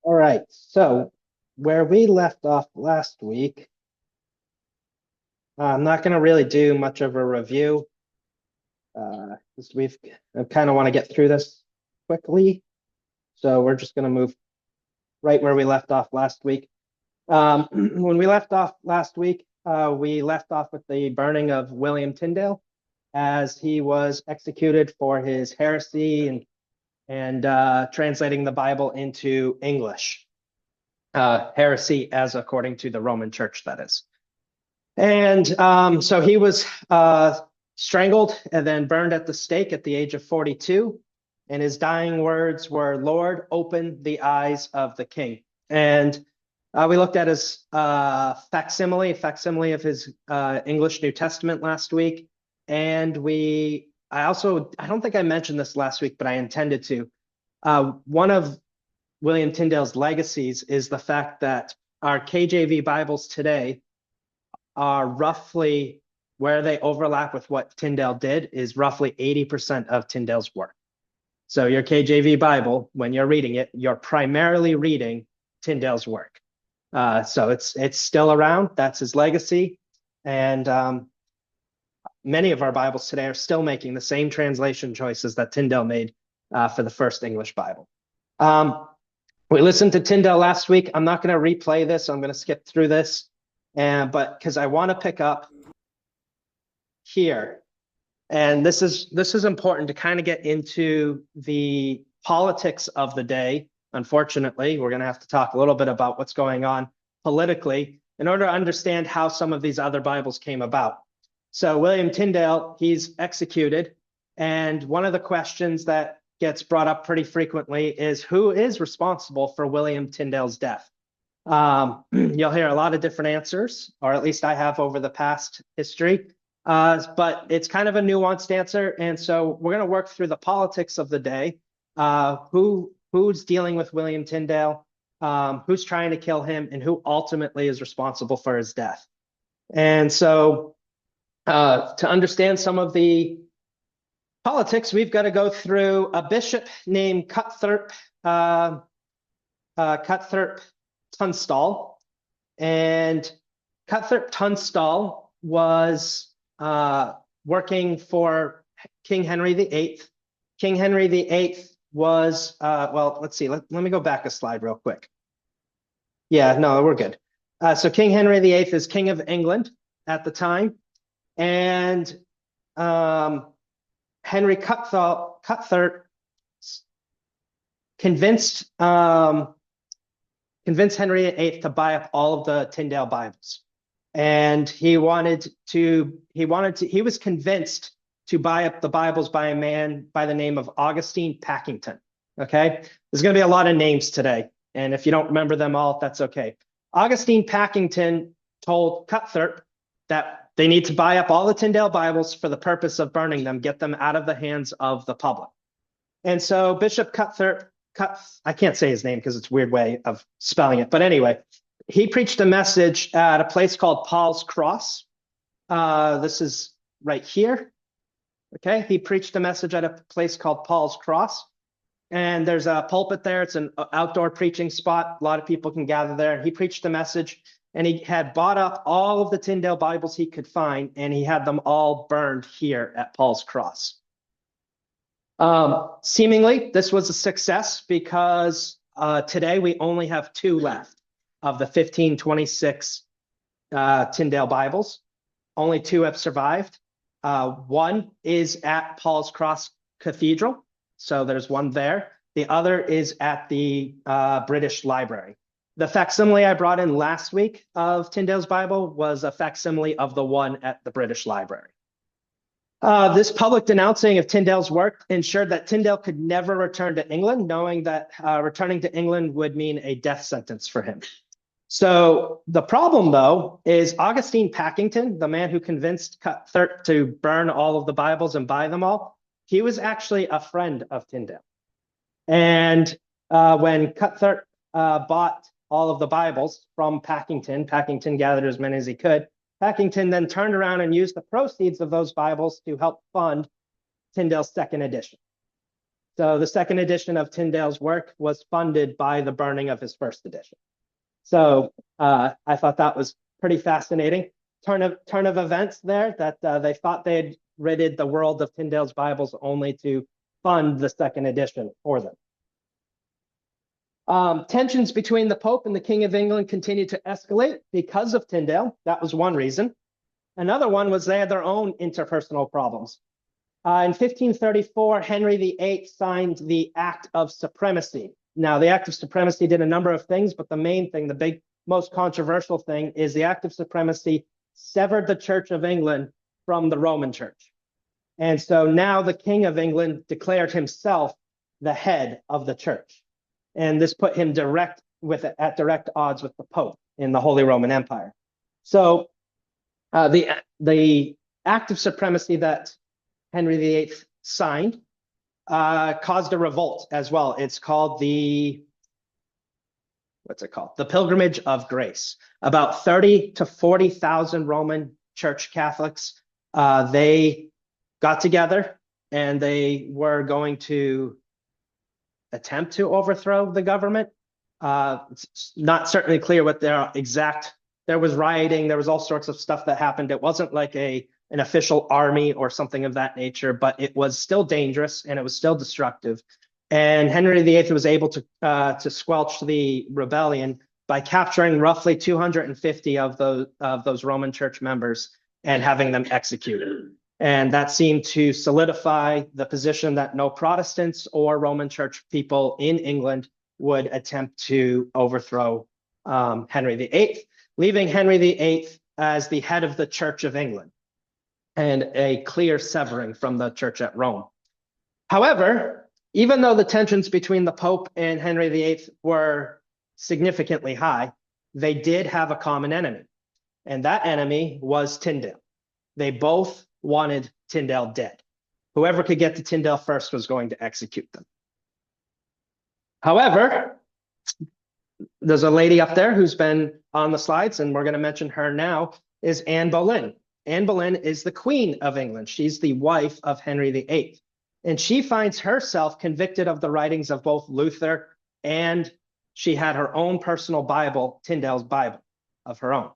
All right, so where we left off last week, I'm not going to really do much of a review because I kind of want to get through this quickly. So we're just going to move right where we left off last week. When we left off last week, we left off with the burning of William Tyndale as he was executed for his heresy and translating the Bible into English. Heresy as according to the Roman Church, that is. And so he was strangled and then burned at the stake at the age of 42. And his dying words were, "Lord, open the eyes of the king." And we looked at his facsimile of his English New Testament last week. And I don't think I mentioned this last week, but I intended to. One of William Tyndale's legacies is the fact that our KJV Bibles today are roughly where they overlap with what Tyndale did is roughly 80% of Tyndale's work. So your KJV Bible, when you're reading it, you're primarily reading Tyndale's work. So it's still around. That's his legacy. And many of our Bibles today are still making the same translation choices that Tyndale made for the first English Bible. We listened to Tyndale last week. I'm not going to replay this. I'm going to skip through this. But because I want to pick up here, and this is important to kind of get into the politics of the day. Unfortunately, we're going to have to talk a little bit about what's going on politically in order to understand how some of these other Bibles came about. So William Tyndale, he's executed, and one of the questions that gets brought up pretty frequently is who is responsible for William Tyndale's death? You'll hear a lot of different answers, or at least I have over the past history. But it's kind of a nuanced answer. And so we're going to work through the politics of the day. Who's dealing with William Tyndale, who's trying to kill him, and who ultimately is responsible for his death. And so to understand some of the politics, we've got to go through a bishop named Cuthbert Tunstall. And Cuthbert Tunstall was working for King Henry VIII. King Henry VIII was, well, let's see, let me go back a slide real quick. Yeah, no, we're good. So King Henry VIII is King of England at the time. And Henry Cuthbert convinced Henry VIII to buy up all of the Tyndale Bibles. And he was convinced to buy up the Bibles by a man by the name of Augustine Packington. Okay. There's going to be a lot of names today. And if you don't remember them all, that's okay. Augustine Packington told Cuthbert that they need to buy up all the Tyndale Bibles for the purpose of burning them, get them out of the hands of the public. And so Bishop Cuthbert, I can't say his name because it's a weird way of spelling it. But anyway, he preached a message at a place called Paul's Cross. This is right here. Okay, he preached a message at a place called Paul's Cross. And there's a pulpit there. It's an outdoor preaching spot. A lot of people can gather there. And he preached a message, and he had bought up all of the Tyndale Bibles he could find, and he had them all burned here at Paul's Cross. Seemingly, this was a success because today we only have 2 left of the 1526 Tyndale Bibles. Only 2 have survived. One is at Paul's Cross Cathedral, so there's one there. The other is at the British Library. The facsimile I brought in last week of Tyndale's Bible was a facsimile of the one at the British Library. This public denouncing of Tyndale's work ensured that Tyndale could never return to England, knowing that returning to England would mean a death sentence for him. So the problem, though, is Augustine Packington, the man who convinced Cuthbert to burn all of the Bibles and buy them all, he was actually a friend of Tyndale. And when Cuthbert bought all of the Bibles from Packington, Packington gathered as many as he could. Packington then turned around and used the proceeds of those Bibles to help fund Tyndale's second edition. So the second edition of Tyndale's work was funded by the burning of his first edition. So I thought that was pretty fascinating. Turn of events there, that they thought they had ridded the world of Tyndale's Bibles only to fund the second edition for them. Tensions between the Pope and the King of England continued to escalate because of Tyndale. That was one reason. Another one was they had their own interpersonal problems. In 1534, Henry VIII signed the Act of Supremacy. Now, the Act of Supremacy did a number of things, but the main thing, the big, most controversial thing, is the Act of Supremacy severed the Church of England from the Roman Church. And so now the King of England declared himself the head of the Church. And this put him at direct odds with the Pope in the Holy Roman Empire. So the Act of Supremacy that Henry VIII signed caused a revolt as well. It's called the Pilgrimage of Grace. About 30 to 40,000 Roman Church Catholics, they got together and they were going to attempt to overthrow the government. It's not certainly clear what their exact, there was rioting, there was all sorts of stuff that happened. It wasn't like an official army or something of that nature, but it was still dangerous and it was still destructive. And Henry VIII was able to squelch the rebellion by capturing roughly 250 of those Roman Church members and having them executed. And that seemed to solidify the position that no Protestants or Roman Church people in England would attempt to overthrow Henry VIII, leaving Henry VIII as the head of the Church of England and a clear severing from the Church at Rome. However, even though the tensions between the Pope and Henry VIII were significantly high, they did have a common enemy, and that enemy was Tyndale. They both wanted Tyndale dead. Whoever could get to Tyndale first was going to execute them. However, there's a lady up there who's been on the slides, and we're going to mention her now, is Anne Boleyn. Anne Boleyn is the Queen of England. She's the wife of Henry VIII. And she finds herself convicted of the writings of both Luther, and she had her own personal Bible, Tyndale's Bible, of her own.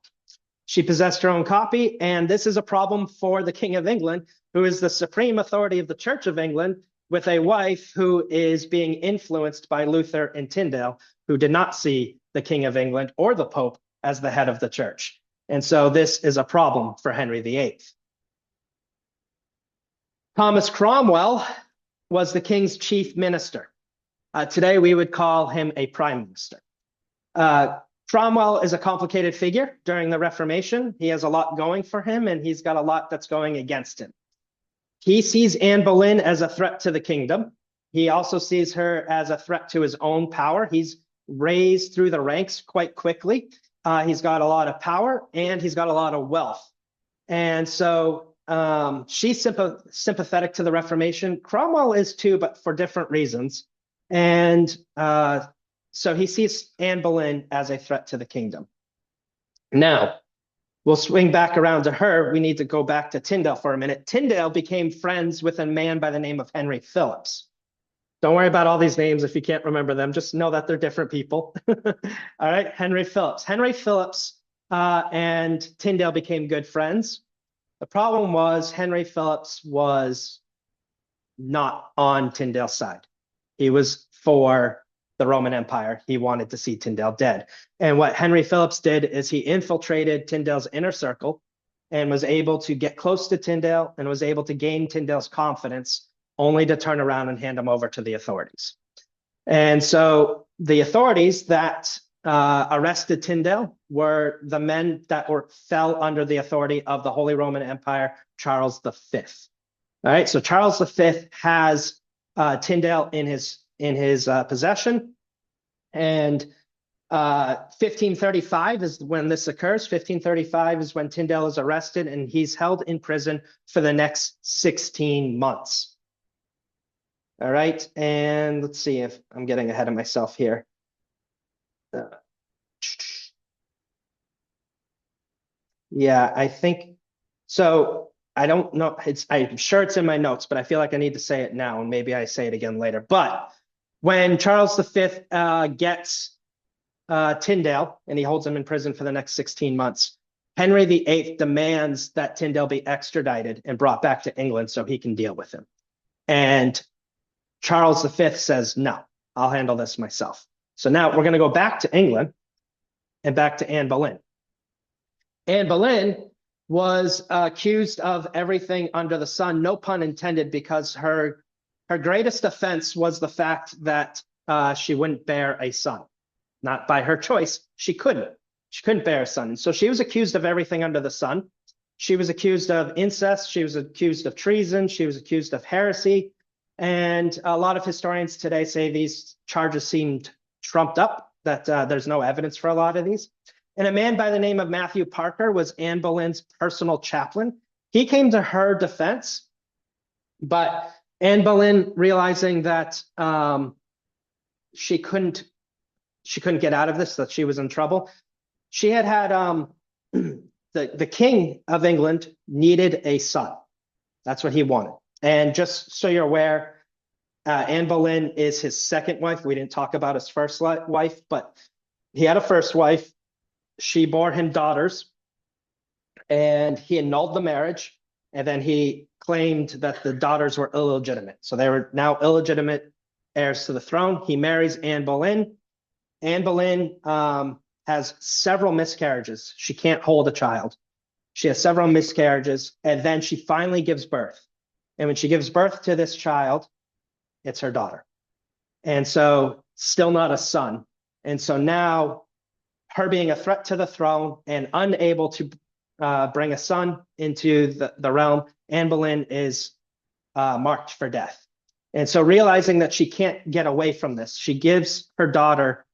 She possessed her own copy, and this is a problem for the King of England, who is the supreme authority of the Church of England, with a wife who is being influenced by Luther and Tyndale, who did not see the King of England or the Pope as the head of the Church. And so this is a problem for Henry VIII. Thomas Cromwell was the king's chief minister. Today we would call him a prime minister. Cromwell is a complicated figure during the Reformation. He has a lot going for him, and he's got a lot that's going against him. He sees Anne Boleyn as a threat to the kingdom. He also sees her as a threat to his own power. He's raised through the ranks quite quickly. He's got a lot of power and he's got a lot of wealth. And so she's sympathetic to the Reformation. Cromwell is too, but for different reasons. And so he sees Anne Boleyn as a threat to the kingdom. Now, we'll swing back around to her. We need to go back to Tyndale for a minute. Tyndale became friends with a man by the name of Henry Phillips. Don't worry about all these names if you can't remember them. Just know that they're different people. All right, Henry Phillips. Henry Phillips and Tyndale became good friends. The problem was Henry Phillips was not on Tyndale's side. He was for the Roman Empire. He wanted to see Tyndale dead. And what Henry Phillips did is he infiltrated Tyndale's inner circle and was able to get close to Tyndale and was able to gain Tyndale's confidence, only to turn around and hand him over to the authorities. And so the authorities that arrested Tyndale were the men that fell under the authority of the Holy Roman Empire, Charles V. All right, so Charles V has Tyndale in his possession, and 1535 is when this occurs. 1535 is when Tyndale is arrested, and he's held in prison for the next 16 months. All right, and let's see if I'm getting ahead of myself here. Yeah, I think so. I don't know. I'm sure it's in my notes, but I feel like I need to say it now, and maybe I say it again later. But when Charles V gets Tyndale and he holds him in prison for the next 16 months, Henry VIII demands that Tyndale be extradited and brought back to England so he can deal with him. And Charles V says, no, I'll handle this myself. So now we're going to go back to England and back to Anne Boleyn. Anne Boleyn was accused of everything under the sun, no pun intended, because her greatest offense was the fact that she wouldn't bear a son. Not by her choice. She couldn't bear a son. And so she was accused of everything under the sun. She was accused of incest. She was accused of treason. She was accused of heresy. And a lot of historians today say these charges seemed trumped up, that there's no evidence for a lot of these. And a man by the name of Matthew Parker was Anne Boleyn's personal chaplain. He came to her defense, but Anne Boleyn, realizing that she couldn't get out of this, that she was in trouble, she had the King of England needed a son. That's what he wanted. And just so you're aware, Anne Boleyn is his second wife. We didn't talk about his first wife, but he had a first wife. She bore him daughters, and he annulled the marriage, and then he claimed that the daughters were illegitimate. So they were now illegitimate heirs to the throne. He marries Anne Boleyn. Anne Boleyn has several miscarriages. She can't hold a child. She has several miscarriages, and then she finally gives birth. And when she gives birth to this child, it's her daughter. And so still not a son. And so now, her being a threat to the throne and unable to bring a son into the realm, Anne Boleyn is marked for death. And so realizing that she can't get away from this, she gives her daughter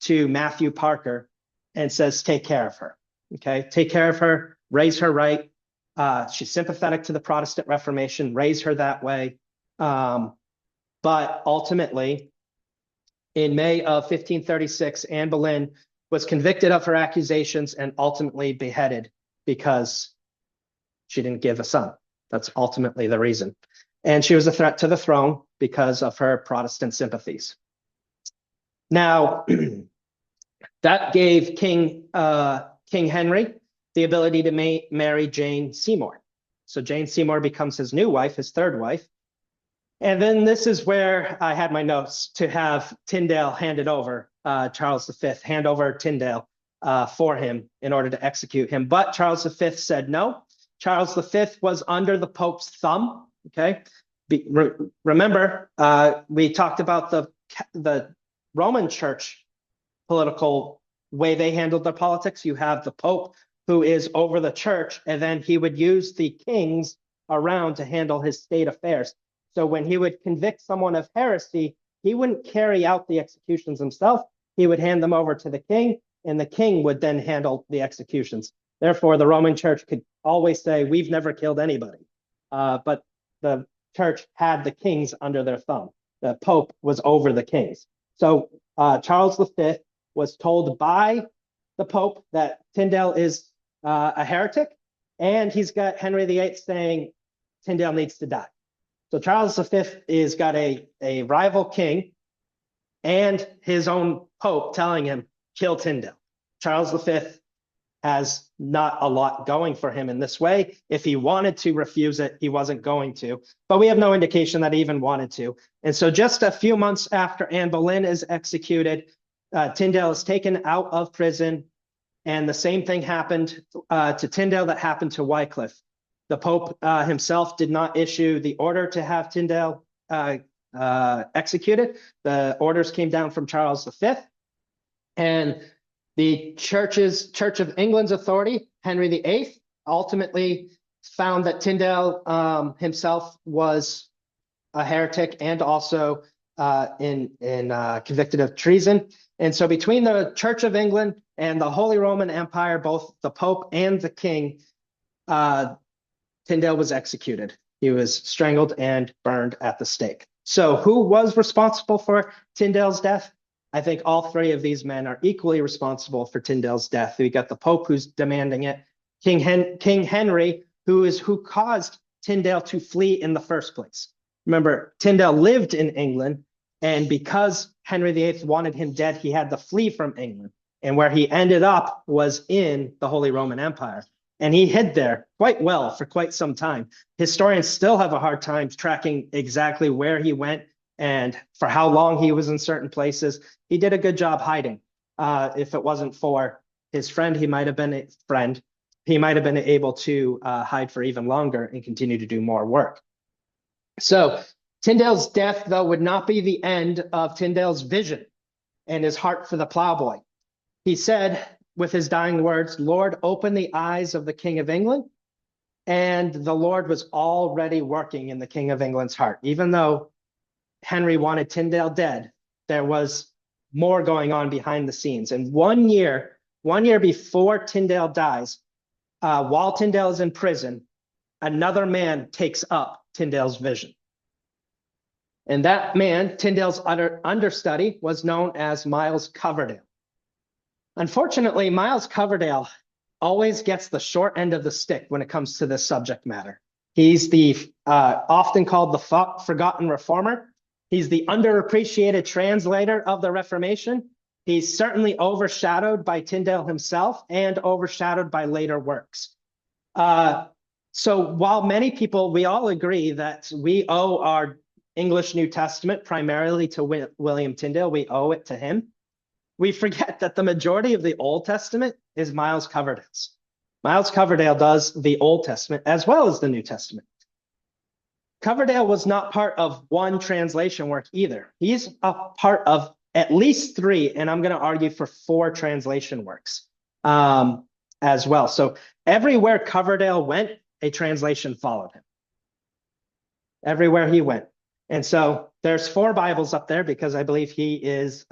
to Matthew Parker and says, take care of her. Okay, take care of her, raise her right. She's sympathetic to the Protestant Reformation, raise her that way. But ultimately, in May of 1536, Anne Boleyn was convicted of her accusations and ultimately beheaded because she didn't give a son. That's ultimately the reason. And she was a threat to the throne because of her Protestant sympathies. Now, that gave King Henry the ability to marry Jane Seymour. So Jane Seymour becomes his new wife, his third wife. And then this is where I had my notes to have Tyndale handed over, Charles V, hand over Tyndale for him in order to execute him. But Charles V said no. Charles V was under the Pope's thumb, okay? Remember, we talked about the Roman Church political way they handled their politics. You have the Pope, who is over the church, and then he would use the kings around to handle his state affairs. So when he would convict someone of heresy, he wouldn't carry out the executions himself. He would hand them over to the king, and the king would then handle the executions. Therefore, the Roman Church could always say, we've never killed anybody. But the church had the kings under their thumb. The Pope was over the kings. So Charles V was told by the Pope that Tyndale is a heretic, and he's got Henry VIII saying Tyndale needs to die. So Charles V is got a rival king and his own Pope telling him, kill Tyndale. Charles V has not a lot going for him in this way. If he wanted to refuse it, he wasn't going to. But we have no indication that he even wanted to. And so just a few months after Anne Boleyn is executed, Tyndale is taken out of prison. And the same thing happened to Tyndale that happened to Wycliffe. The Pope himself did not issue the order to have Tyndale executed. The orders came down from Charles V. And the Church of England's authority, Henry VIII, ultimately found that Tyndale himself was a heretic and also convicted of treason. And so between the Church of England and the Holy Roman Empire, both the Pope and the King, Tyndale was executed. He was strangled and burned at the stake. So who was responsible for Tyndale's death? I think all three of these men are equally responsible for Tyndale's death. We got the Pope who's demanding it, King Henry, who caused Tyndale to flee in the first place. Remember, Tyndale lived in England, and because Henry VIII wanted him dead, he had to flee from England. And where he ended up was in the Holy Roman Empire. And he hid there quite well for quite some time. Historians still have a hard time tracking exactly where he went and for how long he was in certain places. He did a good job hiding. If it wasn't for his friend, he might have been able to hide for even longer and continue to do more work. So Tyndale's death, though, would not be the end of Tyndale's vision and his heart for the plowboy. He said with his dying words, "Lord, open the eyes of the King of England." And the Lord was already working in the King of England's heart. Even though Henry wanted Tyndale dead, there was more going on behind the scenes. And 1 year before Tyndale dies, while Tyndale is in prison, another man takes up Tyndale's vision. And that man, Tyndale's understudy, was known as Myles Coverdale. Unfortunately, Myles Coverdale always gets the short end of the stick when it comes to this subject matter. He's the often called the forgotten reformer. He's the underappreciated translator of the Reformation. He's certainly overshadowed by Tyndale himself and overshadowed by later works. So while many people, we all agree that we owe our English New Testament primarily to William Tyndale, we owe it to him, we forget that the majority of the Old Testament is Myles Coverdale's. Myles Coverdale does the Old Testament as well as the New Testament. Coverdale was not part of one translation work either. He's a part of at least 3, and I'm going to argue for 4 translation works as well. So everywhere Coverdale went, a translation followed him. Everywhere he went. And so there's 4 Bibles up there because I believe he is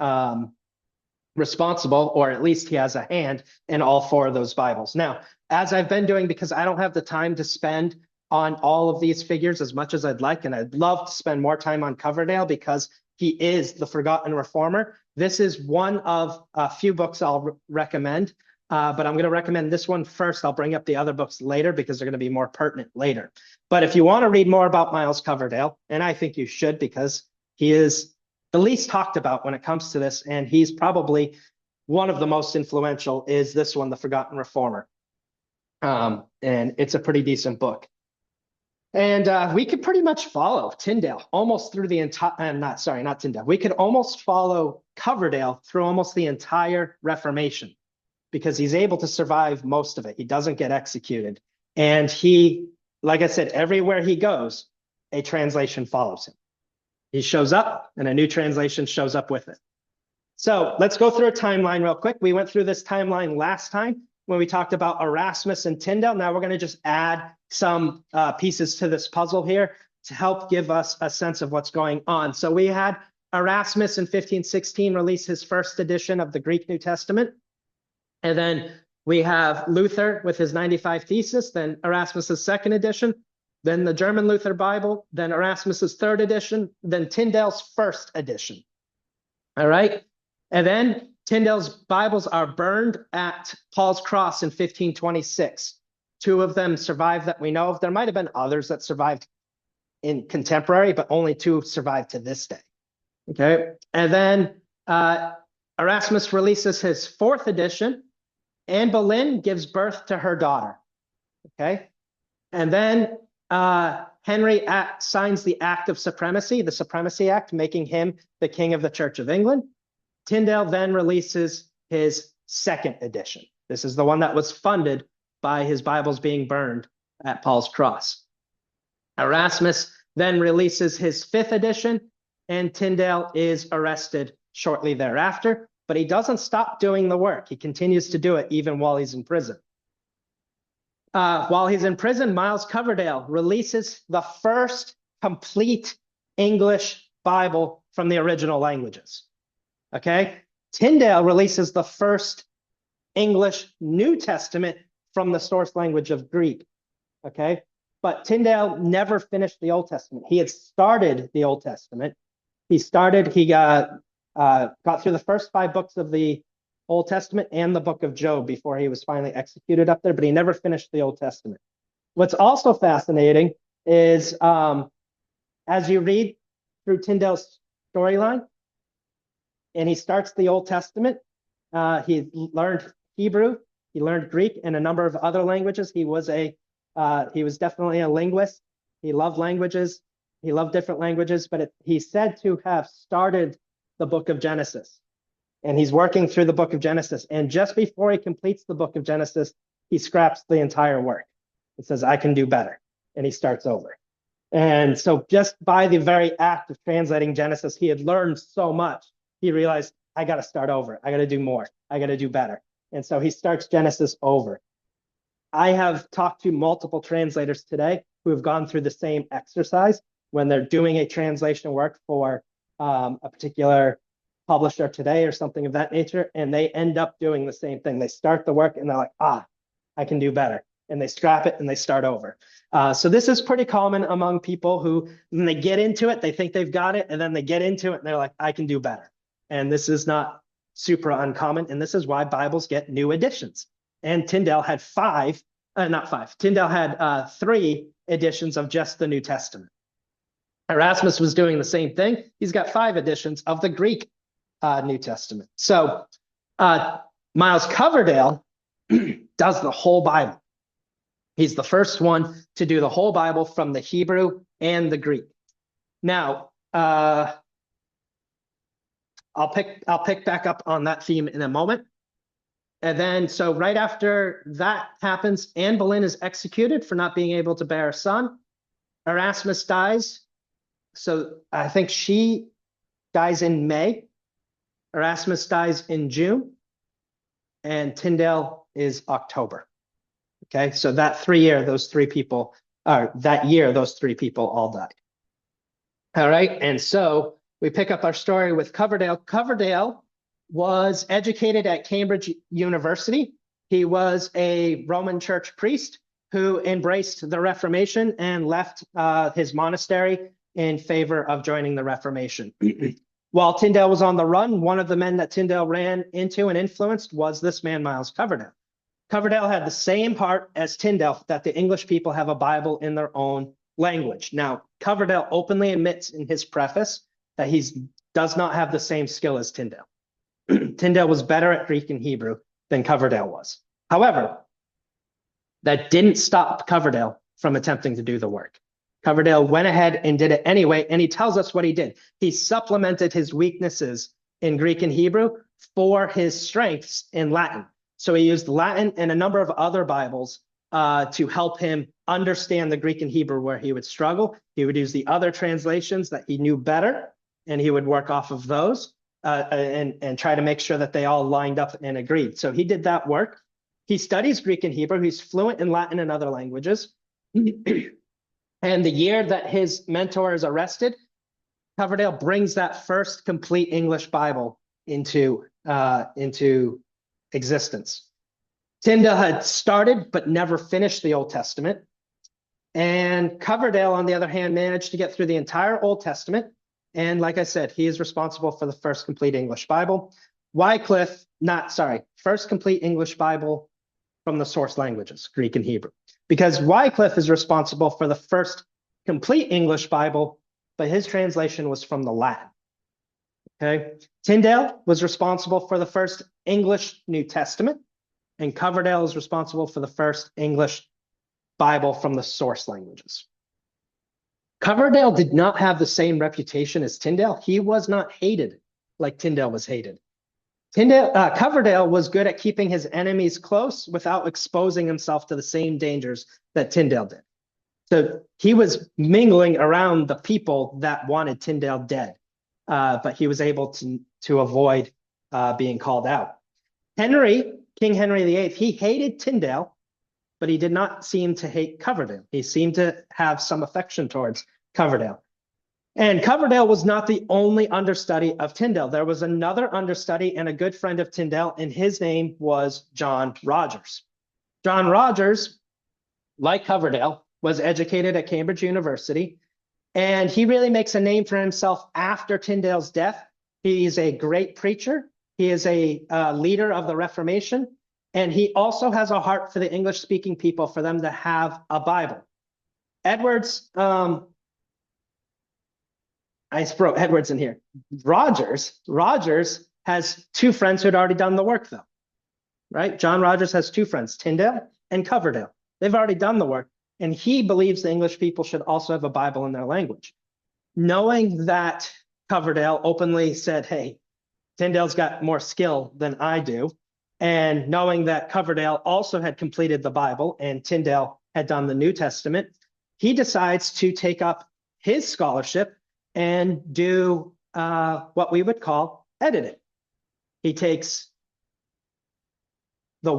responsible, or at least he has a hand in all 4 of those Bibles. Now, as I've been doing, because I don't have the time to spend on all of these figures as much as I'd like, and I'd love to spend more time on Coverdale because he is the forgotten reformer. This is one of a few books I'll recommend, but I'm going to recommend this one first. I'll bring up the other books later because they're going to be more pertinent later. But if you want to read more about Myles Coverdale, and I think you should because he is the least talked about when it comes to this, and he's probably one of the most influential, is this one, The Forgotten Reformer. And it's a pretty decent book. And we could pretty much follow Tyndale almost through the entire, not Tyndale. We could almost follow Coverdale through almost the entire Reformation because he's able to survive most of it. He doesn't get executed. And he, like I said, everywhere he goes, a translation follows him. He shows up and a new translation shows up with it. So let's go through a timeline real quick. We went through this timeline last time when we talked about Erasmus and Tyndale. Now we're going to just add some pieces to this puzzle here to help give us a sense of what's going on. So we had Erasmus in 1516 release his first edition of the Greek New Testament. And then we have Luther with his 95 Thesis, then Erasmus's second edition, then the German Luther Bible, then Erasmus's third edition, then Tyndale's first edition. All right. And then Tyndale's Bibles are burned at Paul's Cross in 1526. 2 of them survived that we know of. There might have been others that survived in contemporary, but only 2 survived to this day. Okay. And then Erasmus releases his 4th edition. Anne Boleyn gives birth to her daughter. Okay. And then Henry signs the Act of Supremacy, the Supremacy Act, making him the King of the Church of England. Tyndale then releases his 2nd edition. This is the one that was funded by his Bibles being burned at Paul's Cross. Erasmus then releases his 5th edition, and Tyndale is arrested shortly thereafter, but he doesn't stop doing the work. He continues to do it even while he's in prison. While he's in prison, Myles Coverdale releases the first complete English Bible from the original languages. Okay? Tyndale releases the first English New Testament from the source language of Greek. Okay? But Tyndale never finished the Old Testament. He had started the Old Testament. He got through the first 5 books of the Old Testament and the book of Job before he was finally executed up there, but he never finished the Old Testament. What's also fascinating is as you read through Tyndale's storyline, and he starts the Old Testament, he learned Hebrew, he learned Greek and a number of other languages. He was definitely a linguist. He loved languages. He loved different languages, but he's said to have started the book of Genesis. And he's working through the book of Genesis. And just before he completes the book of Genesis, he scraps the entire work. It says, I can do better. And he starts over. And so just by the very act of translating Genesis, he had learned so much. He realized, I got to start over. I got to do more. I got to do better. And so he starts Genesis over. I have talked to multiple translators today who have gone through the same exercise when they're doing a translation work for a particular publisher today or something of that nature, and they end up doing the same thing. They start the work and they're like, I can do better. And they scrap it and they start over. So this is pretty common among people who, when they get into it, they think they've got it, and then they get into it and they're like, I can do better. And this is not super uncommon, and this is why Bibles get new editions. And Tyndale had Tyndale had 3 editions of just the New Testament. Erasmus was doing the same thing. He's got 5 editions of the Greek New Testament. So Myles Coverdale does the whole Bible. He's the first one to do the whole Bible from the Hebrew and the Greek. Now, I'll pick back up on that theme in a moment. And then, so right after that happens, Anne Boleyn is executed for not being able to bear a son. Erasmus dies. So I think she dies in May. Erasmus dies in June. And Tyndale is October. Okay, so that year, those 3 people all died. All right, and so we pick up our story with Coverdale. Coverdale was educated at Cambridge University. He was a Roman Church priest who embraced the Reformation and left his monastery in favor of joining the Reformation. While Tyndale was on the run, one of the men that Tyndale ran into and influenced was this man, Myles Coverdale. Coverdale had the same heart as Tyndale, that the English people have a Bible in their own language. Now, Coverdale openly admits in his preface that he does not have the same skill as Tyndale. Tyndale was better at Greek and Hebrew than Coverdale was. However, that didn't stop Coverdale from attempting to do the work. Coverdale went ahead and did it anyway, and he tells us what he did. He supplemented his weaknesses in Greek and Hebrew for his strengths in Latin. So he used Latin and a number of other Bibles to help him understand the Greek and Hebrew where he would struggle. He would use the other translations that he knew better, and he would work off of those and try to make sure that they all lined up and agreed. So he did that work. He studies Greek and Hebrew. He's fluent in Latin and other languages. And the year that his mentor is arrested, Coverdale brings that first complete English Bible into existence. Tyndale had started but never finished the Old Testament. And Coverdale, on the other hand, managed to get through the entire Old Testament. And like I said, he is responsible for the first complete English Bible. First complete English Bible from the source languages, Greek and Hebrew. Because Wycliffe is responsible for the first complete English Bible, but his translation was from the Latin. Okay, Tyndale was responsible for the first English New Testament, and Coverdale is responsible for the first English Bible from the source languages. Coverdale did not have the same reputation as Tyndale. He was not hated like Tyndale was hated. Coverdale was good at keeping his enemies close without exposing himself to the same dangers that Tyndale did. So he was mingling around the people that wanted Tyndale dead, but he was able to avoid being called out. King Henry VIII, he hated Tyndale, but he did not seem to hate Coverdale. He seemed to have some affection towards Coverdale. And Coverdale was not the only understudy of Tyndale. There was another understudy and a good friend of Tyndale, and his name was John Rogers. John Rogers, like Coverdale, was educated at Cambridge University, and he really makes a name for himself after Tyndale's death. He's a great preacher. He is a leader of the Reformation, And he also has a heart for the English-speaking people, for them to have a Bible. Edwards, I wrote Edwards in here. Rogers has two friends who had already done the work, though, right? John Rogers has two friends, Tyndale and Coverdale. They've already done the work, and he believes the English people should also have a Bible in their language. Knowing that Coverdale openly said, hey, Tyndale's got more skill than I do, and knowing that Coverdale also had completed the Bible and Tyndale had done the New Testament, he decides to take up his scholarship and do what we would call editing. He takes the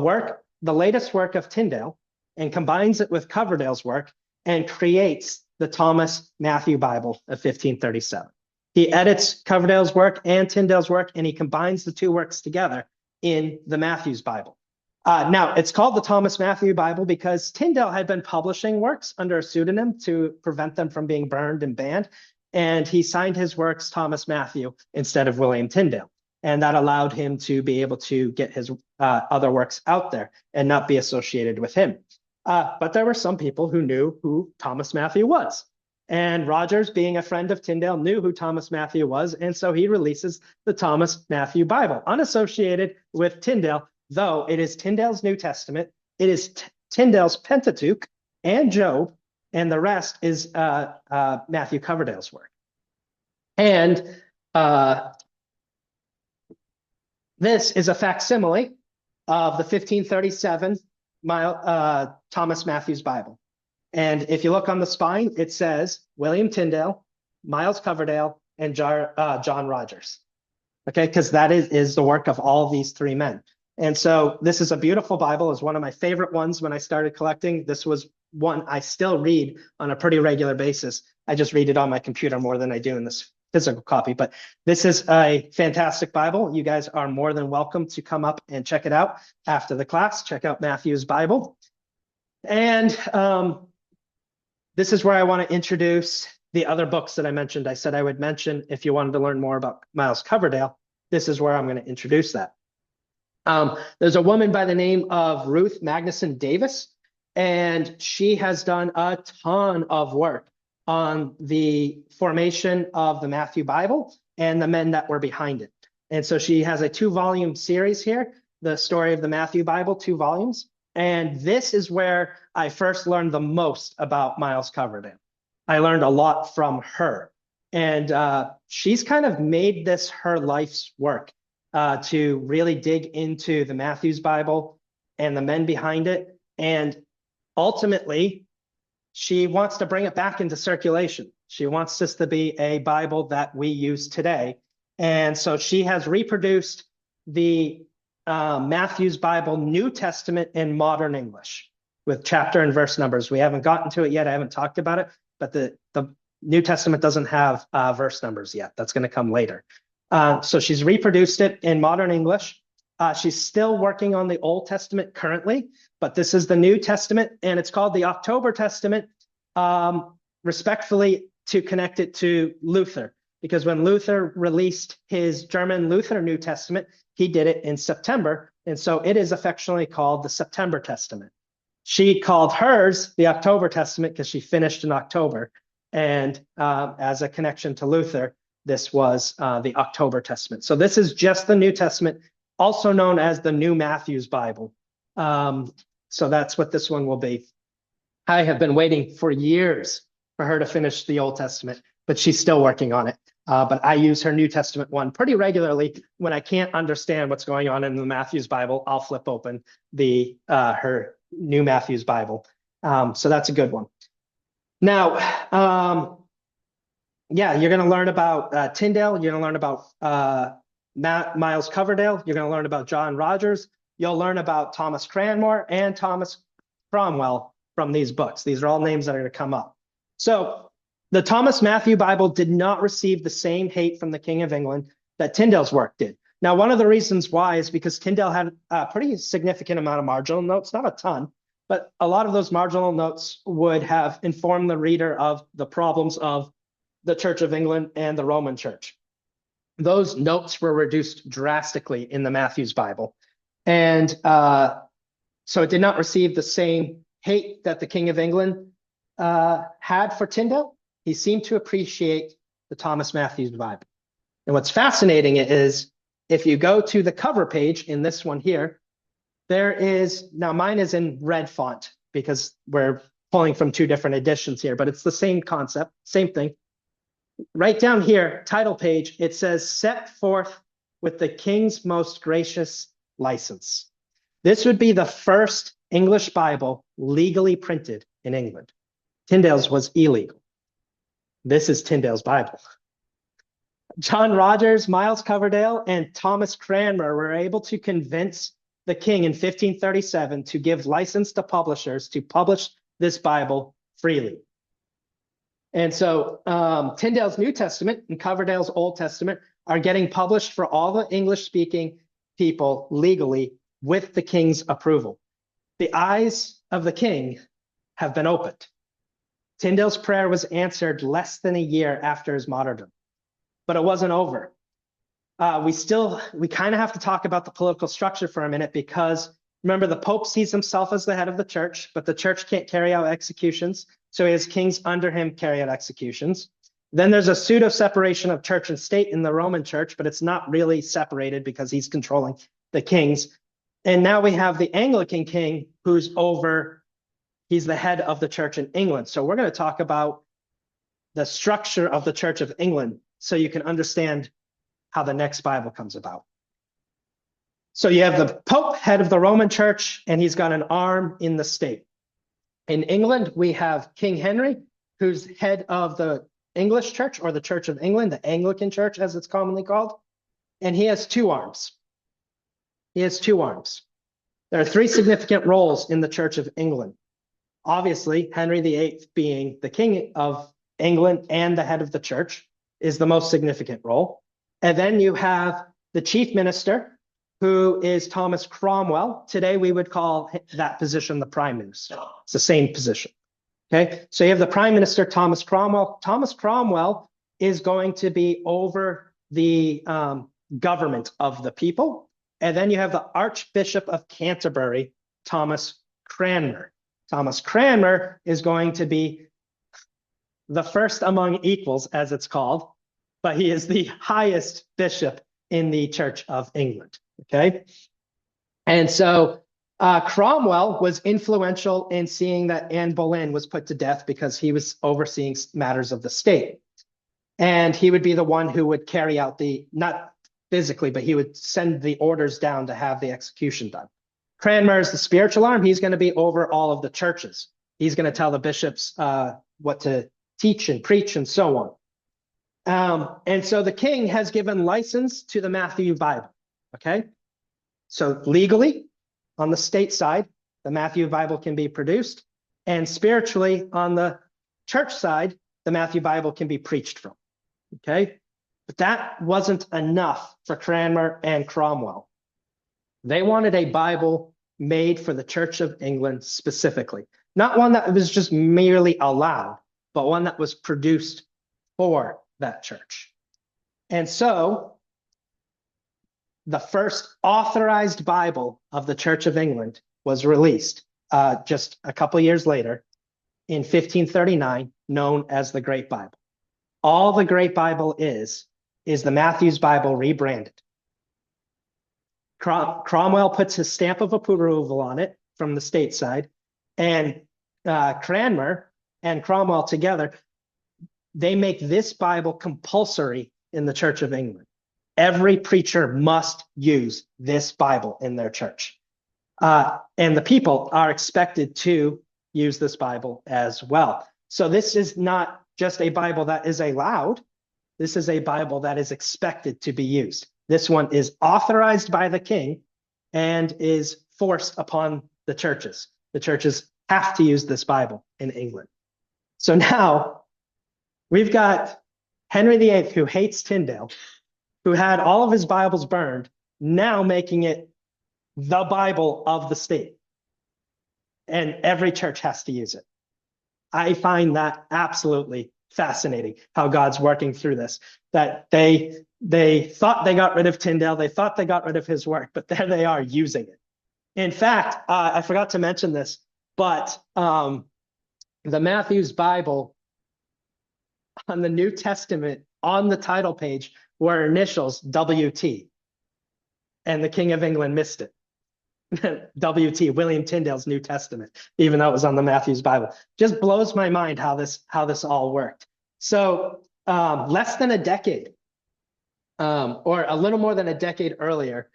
latest work of Tyndale, and combines it with Coverdale's work and creates the Thomas Matthew Bible of 1537. He edits Coverdale's work and Tyndale's work, and he combines the two works together in the Matthew's Bible. Now, it's called the Thomas Matthew Bible because Tyndale had been publishing works under a pseudonym to prevent them from being burned and banned, and he signed his works Thomas Matthew instead of William Tyndale. And that allowed him to be able to get his other works out there and not be associated with him. But there were some people who knew who Thomas Matthew was. And Rogers, being a friend of Tyndale, knew who Thomas Matthew was. And so he releases the Thomas Matthew Bible, unassociated with Tyndale, though it is Tyndale's New Testament. It is Tyndale's Pentateuch and Job, and the rest is Matthew Coverdale's work. And this is a facsimile of the 1537 Thomas Matthew's Bible. And if you look on the spine, it says William Tyndale, Myles Coverdale, and John Rogers. Okay, because that is the work of all these three men. And so this is a beautiful Bible. It's one of my favorite ones when I started collecting. This was one I still read on a pretty regular basis. I just read it on my computer more than I do in this physical copy. But this is a fantastic Bible. You guys are more than welcome to come up and check it out after the class. Check out Matthew's Bible. And this is where I want to introduce the other books that I mentioned. I said I would mention if you wanted to learn more about Myles Coverdale, this is where I'm going to introduce that. There's a woman by the name of Ruth Magnuson Davis, and she has done a ton of work on the formation of the Matthew Bible and the men that were behind it. And so she has a 2-volume series here, the story of the Matthew Bible, 2 volumes. And this is where I first learned the most about Myles Coverdale. I learned a lot from her. And she's kind of made this her life's work to really dig into the Matthew's Bible and the men behind it. And ultimately, she wants to bring it back into circulation. She wants this to be a Bible that we use today. And so she has reproduced the Matthew's Bible, New Testament in modern English with chapter and verse numbers. We haven't gotten to it yet. I haven't talked about it, but the New Testament doesn't have verse numbers yet. That's going to come later. So she's reproduced it in modern English. She's still working on the Old Testament currently, but this is the New Testament, and it's called the October Testament, respectfully to connect it to Luther, because when Luther released his German Luther New Testament, he did it in September, and so it is affectionately called the September Testament. She called hers the October Testament because she finished in October, and as a connection to Luther, this was the October Testament. So this is just the New Testament, also known as the New Matthew's Bible. So that's what this one will be. I have been waiting for years for her to finish the Old Testament, but she's still working on it. But I use her New Testament one pretty regularly. When I can't understand what's going on in the Matthew's Bible, I'll flip open her New Matthew's Bible. So that's a good one. Now, yeah, you're going to learn about Tyndale. You're going to learn about Myles Coverdale. You're going to learn about John Rogers. You'll learn about Thomas Cranmer and Thomas Cromwell from these books. These are all names that are going to come up. So the Thomas Matthew Bible did not receive the same hate from the King of England that Tyndale's work did. Now, one of the reasons why is because Tyndale had a pretty significant amount of marginal notes, not a ton, but a lot of those marginal notes would have informed the reader of the problems of the Church of England and the Roman Church. Those notes were reduced drastically in the Matthew's Bible. And so it did not receive the same hate that the King of England had for Tyndale. He seemed to appreciate the Thomas Matthews Bible. And what's fascinating is if you go to the cover page in this one here, there is, now mine is in red font because we're pulling from two different editions here, but it's the same concept, same thing. Right down here, title page, it says, set forth with the King's most gracious license. This would be the first English Bible legally printed in England. Tyndale's was illegal. This is Tyndale's Bible. John Rogers, Myles Coverdale, and Thomas Cranmer were able to convince the king in 1537 to give license to publishers to publish this Bible freely. And so Tyndale's New Testament and Coverdale's Old Testament are getting published for all the English-speaking people legally with the king's approval. The eyes of the king have been opened. Tyndale's prayer was answered less than a year after his martyrdom, but it wasn't over. We kind of have to talk about the political structure for a minute because remember, the Pope sees himself as the head of the church, but the church can't carry out executions. So he has kings under him carry out executions. Then there's a pseudo separation of church and state in the Roman church, but it's not really separated because he's controlling the kings. And now we have the Anglican king who's he's the head of the church in England. So we're going to talk about the structure of the Church of England so you can understand how the next Bible comes about. So you have the Pope, head of the Roman church, and he's got an arm in the state. In England, we have King Henry, who's head of the English church, or the Church of England, the Anglican church, as it's commonly called. And he has two arms. He has two arms. There are three significant roles in the Church of England. Obviously, Henry VIII being the king of England and the head of the church is the most significant role. And then you have the chief minister, who is Thomas Cromwell. Today, we would call that position the prime minister. It's the same position. Okay, so you have the prime minister, Thomas Cromwell. Thomas Cromwell is going to be over the government of the people. And then you have the Archbishop of Canterbury, Thomas Cranmer. Thomas Cranmer is going to be the first among equals, as it's called, but he is the highest bishop in the Church of England, okay? And so Cromwell was influential in seeing that Anne Boleyn was put to death because he was overseeing matters of the state. And he would be the one who would carry out not physically, but he would send the orders down to have the execution done. Cranmer is the spiritual arm. He's going to be over all of the churches. He's going to tell the bishops what to teach and preach and so on. And so the king has given license to the Matthew Bible, okay? So legally, on the state side, the Matthew Bible can be produced, and spiritually, on the church side, the Matthew Bible can be preached from, okay? But that wasn't enough for Cranmer and Cromwell. They wanted a Bible made for the Church of England specifically, not one that was just merely allowed, but one that was produced for that church. And so the first authorized Bible of the Church of England was released just a couple years later in 1539, known as the Great Bible. All the Great Bible is the Matthew's Bible rebranded. Cromwell puts his stamp of approval on it from the state side, and Cranmer and Cromwell together, they make this Bible compulsory in the Church of England. Every preacher must use this Bible in their church. And the people are expected to use this Bible as well. So this is not just a Bible that is allowed. This is a Bible that is expected to be used. This one is authorized by the king and is forced upon the churches. The churches have to use this Bible in England. So now we've got Henry VIII, who hates Tyndale, who had all of his Bibles burned, now making it the Bible of the state. And every church has to use it. I find that absolutely fascinating, how God's working through this, that they They thought they got rid of Tyndale. They thought they got rid of his work, but there they are using it. In fact, I forgot to mention this, but the Matthew's Bible on the New Testament on the title page were initials WT, and the King of England missed it. WT, William Tyndale's New Testament, even though it was on the Matthew's Bible. Just blows my mind how this all worked. So less than a decade, or a little more than a decade earlier,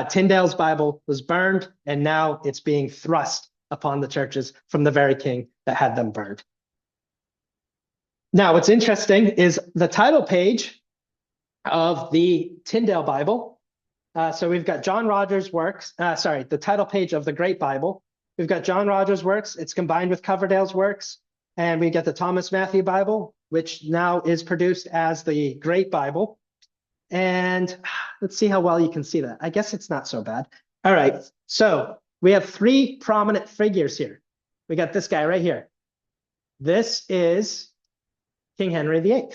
Tyndale's Bible was burned, and now it's being thrust upon the churches from the very king that had them burned. Now, what's interesting is the title page of the Tyndale Bible. So we've got John Rogers' works, the title page of the Great Bible. We've got John Rogers' works. It's combined with Coverdale's works. And we get the Thomas Matthew Bible, which now is produced as the Great Bible. And let's see how well you can see that. I guess it's not so bad. All right. So we have three prominent figures here. We got this guy right here. This is King Henry VIII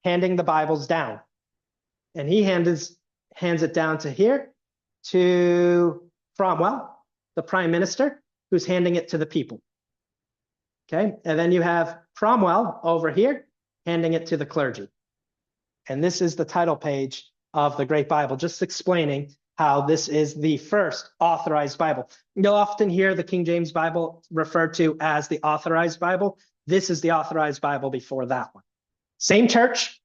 handing the Bibles down. And he hands it down to here, to Cromwell, the prime minister, who's handing it to the people. Okay, and then you have Cromwell over here, handing it to the clergy. And this is the title page of the Great Bible, just explaining how this is the first authorized Bible. You'll often hear the King James Bible referred to as the Authorized Bible. This is the Authorized Bible before that one. Same church,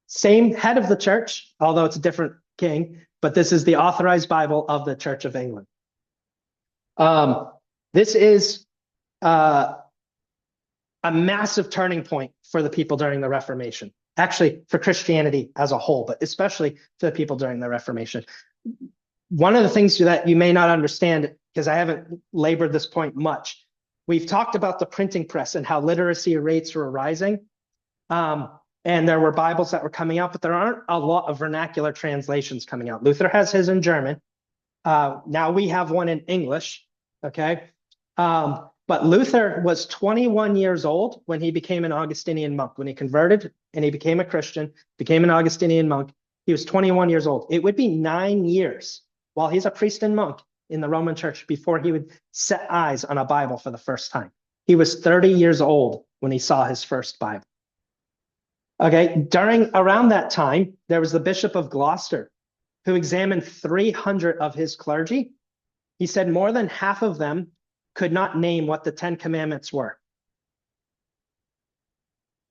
same head of the church, although it's a different king, but this is the Authorized Bible of the Church of England. This is a massive turning point for the people during the Reformation. Actually, for Christianity as a whole, but especially for the people during the Reformation. One of the things that you may not understand, because I haven't labored this point much, we've talked about the printing press and how literacy rates were rising. And there were Bibles that were coming out, but there aren't a lot of vernacular translations coming out. Luther has his in German. Now we have one in English, okay? But Luther was 21 years old when he became an Augustinian monk. When he converted and he became a Christian, became an Augustinian monk, he was 21 years old. It would be 9 years while he's a priest and monk in the Roman Church before he would set eyes on a Bible for the first time. He was 30 years old when he saw his first Bible. Okay, around that time, there was the Bishop of Gloucester who examined 300 of his clergy. He said more than half of them could not name what the 10 Commandments were.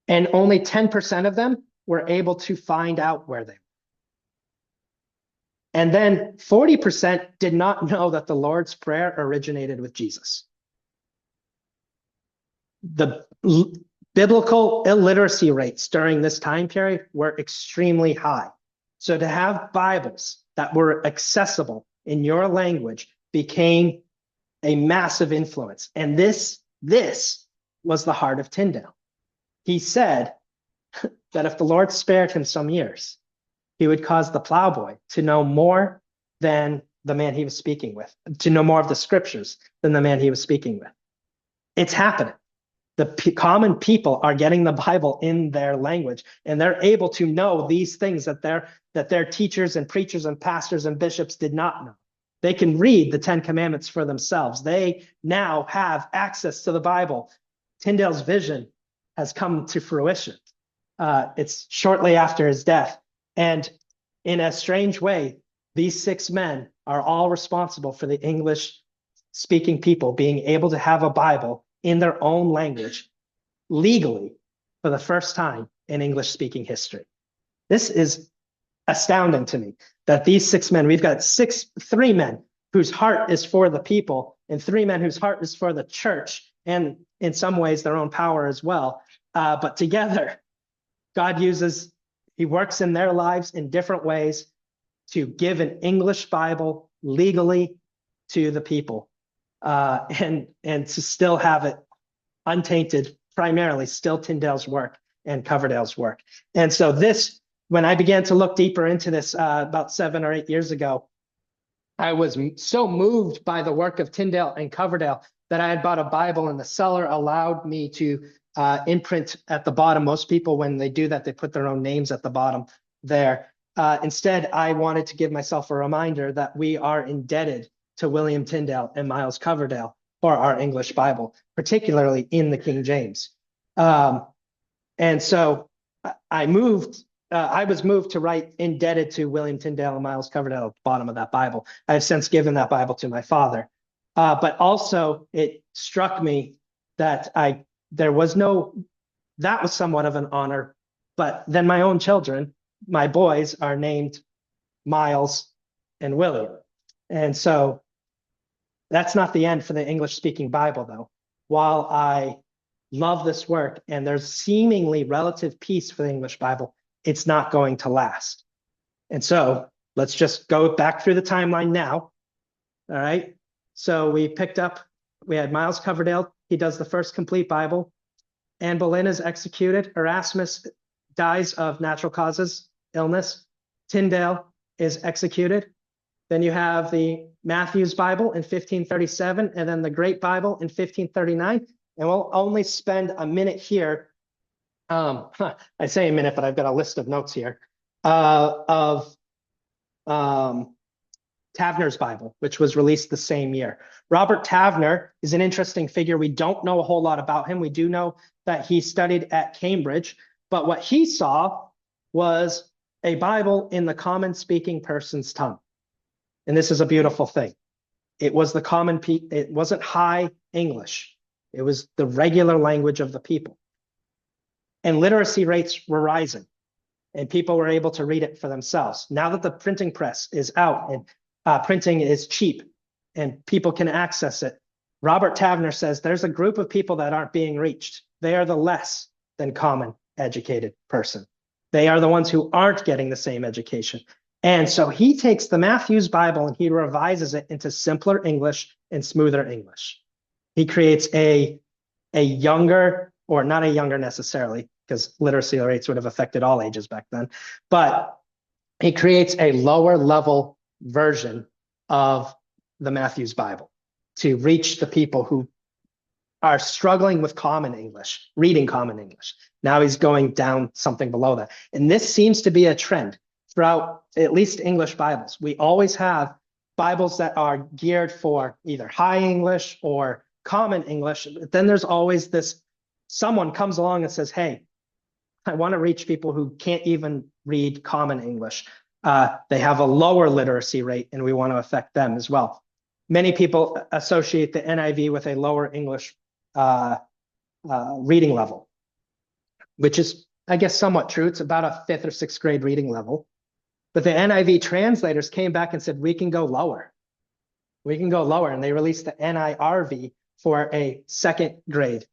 And only 10% of them were able to find out where they were. And then 40% did not know that the Lord's Prayer originated with Jesus. The biblical illiteracy rates during this time period were extremely high. So to have Bibles that were accessible in your language became a massive influence. And this was the heart of Tyndale. He said that if the Lord spared him some years, he would cause the plowboy to know more than the man he was speaking with, to know more of the scriptures than the man he was speaking with. It's happening. The common people are getting the Bible in their language, and they're able to know these things that their teachers and preachers and pastors and bishops did not know. They can read the 10 Commandments for themselves. They now have access to the Bible. Tyndale's vision has come to fruition. It's shortly after his death. And in a strange way, these 6 men are all responsible for the English-speaking people being able to have a Bible in their own language legally for the first time in English-speaking history. This is astounding to me that these 6 men, we've got 3 men whose heart is for the people and 3 men whose heart is for the church and in some ways their own power as well. But together, God he works in their lives in different ways to give an English Bible legally to the people and to still have it untainted, primarily still Tyndale's work and Coverdale's work. And so when I began to look deeper into this about 7 or 8 years ago, I was so moved by the work of Tyndale and Coverdale that I had bought a Bible, and the seller allowed me to imprint at the bottom. Most people, when they do that, they put their own names at the bottom there. Instead, I wanted to give myself a reminder that we are indebted to William Tyndale and Myles Coverdale for our English Bible, particularly in the King James. And so I was moved to write indebted to William Tyndale and Myles Coverdale at the bottom of that Bible. I have since given that Bible to my father. But also it struck me that that was somewhat of an honor. But then my own children, my boys, are named Myles and William. And so that's not the end for the English speaking Bible, though. While I love this work and there's seemingly relative peace for the English Bible, it's not going to last. And so let's just go back through the timeline now. All right. So we had Myles Coverdale. He does the first complete Bible. Anne Boleyn is executed. Erasmus dies of natural causes, illness. Tyndale is executed. Then you have the Matthew's Bible in 1537, and then the Great Bible in 1539. And we'll only spend a minute here. I say a minute, but I've got a list of notes here of Taverner's Bible, which was released the same year. Robert Taverner is an interesting figure. We don't know a whole lot about him. We do know that he studied at Cambridge, but what he saw was a Bible in the common speaking person's tongue. And this is a beautiful thing. It was it wasn't high English. It was the regular language of the people. And literacy rates were rising, and people were able to read it for themselves. Now that the printing press is out and printing is cheap and people can access it, Robert Taverner says there's a group of people that aren't being reached. They are the less than common educated person. They are the ones who aren't getting the same education. And so he takes the Matthew's Bible and he revises it into simpler English and smoother English. He creates a younger, or not a younger necessarily, because literacy rates would have affected all ages back then, but he creates a lower level version of the Matthew's Bible to reach the people who are struggling with common English, reading common English. Now he's going down something below that. And this seems to be a trend throughout at least English Bibles. We always have Bibles that are geared for either high English or common English. But then there's always someone comes along and says, hey, I want to reach people who can't even read common English. They have a lower literacy rate and we want to affect them as well. Many people associate the NIV with a lower English reading level, which is, I guess, somewhat true. It's about a 5th or 6th grade reading level. But the NIV translators came back and said, we can go lower. We can go lower. And they released the NIRV for a second grade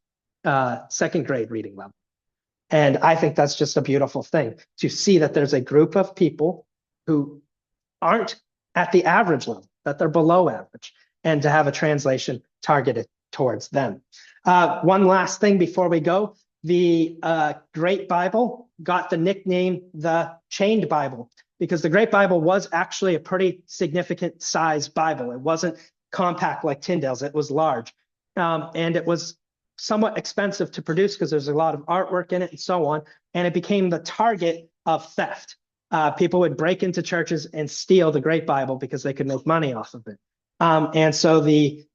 reading level. And I think that's just a beautiful thing to see that there's a group of people who aren't at the average level, that they're below average, and to have a translation targeted towards them. One last thing before we go, the Great Bible got the nickname the Chained Bible because the Great Bible was actually a pretty significant size Bible. It wasn't compact like Tyndale's, it was large. And it was somewhat expensive to produce because there's a lot of artwork in it and so on. And it became the target of theft. People would break into churches and steal the Great Bible because they could make money off of it. And so the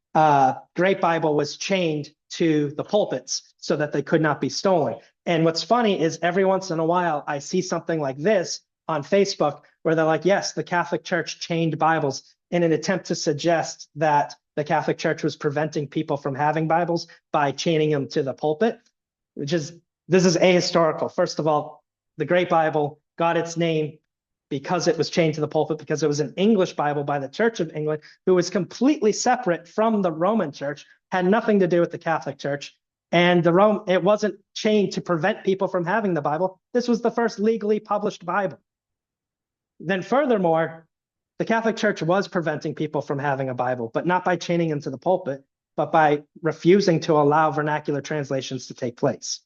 Great Bible was chained to the pulpits so that they could not be stolen. And what's funny is every once in a while, I see something like this on Facebook where they're like, yes, the Catholic Church chained Bibles in an attempt to suggest that the Catholic Church was preventing people from having Bibles by chaining them to the pulpit, this is ahistorical. First of all, the Great Bible got its name because it was chained to the pulpit, because it was an English Bible by the Church of England, who was completely separate from the Roman Church, had nothing to do with the Catholic Church. And it wasn't chained to prevent people from having the Bible. This was the first legally published Bible. Then furthermore, the Catholic Church was preventing people from having a Bible, but not by chaining them to the pulpit, but by refusing to allow vernacular translations to take place.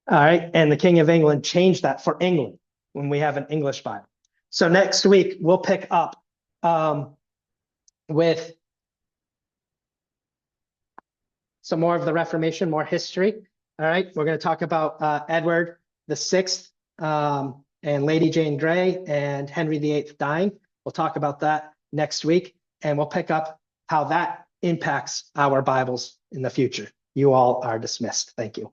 All right. And the King of England changed that for England when we have an English Bible. So next week, we'll pick up with some more of the Reformation, more history. All right. We're going to talk about Edward VI, and Lady Jane Grey and Henry VIII dying. We'll talk about that next week, and we'll pick up how that impacts our Bibles in the future. You all are dismissed. Thank you.